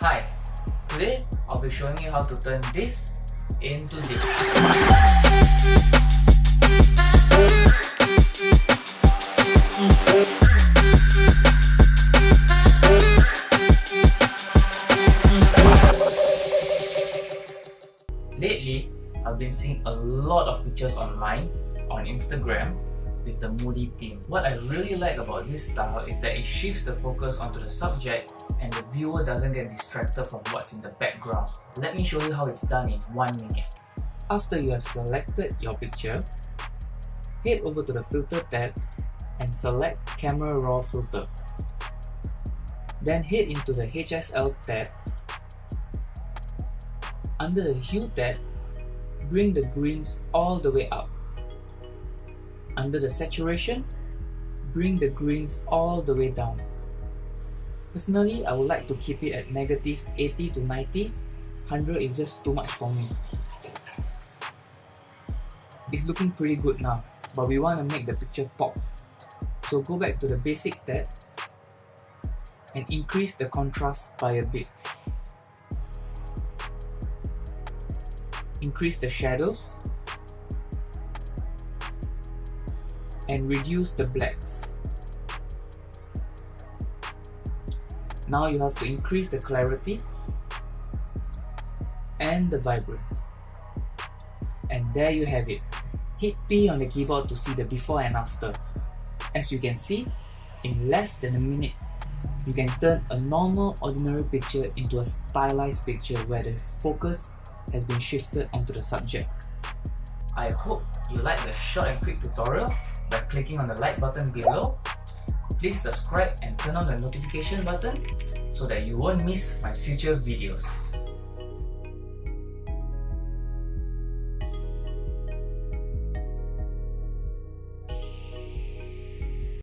Hi, today I'll be showing you how to turn this into this. Lately, I've been seeing a lot of pictures online, on Instagram, with the moody theme. What I really like about this style is that it shifts the focus onto the subject and the viewer doesn't get distracted from what's in the background. Let me show you how it's done in 1 minute. After you have selected your picture, head over to the filter tab and select Camera Raw filter. Then head into the HSL tab. Under the Hue tab, bring the greens all the way up. Under the Saturation, bring the greens all the way down. Personally, I would like to keep it at negative 80 to 90. 100 is just too much for me. It's looking pretty good now, but we want to make the picture pop. So go back to the Basic tab and increase the contrast by a bit. Increase the shadows and reduce the blacks. Now you have to increase the clarity and the vibrance. And there you have it. Hit P on the keyboard to see the before and after. As you can see, in less than a minute, you can turn a normal ordinary picture into a stylized picture where the focus has been shifted onto the subject. I hope you like the short and quick tutorial by clicking on the like button below. Please subscribe and turn on the notification button so that you won't miss my future videos.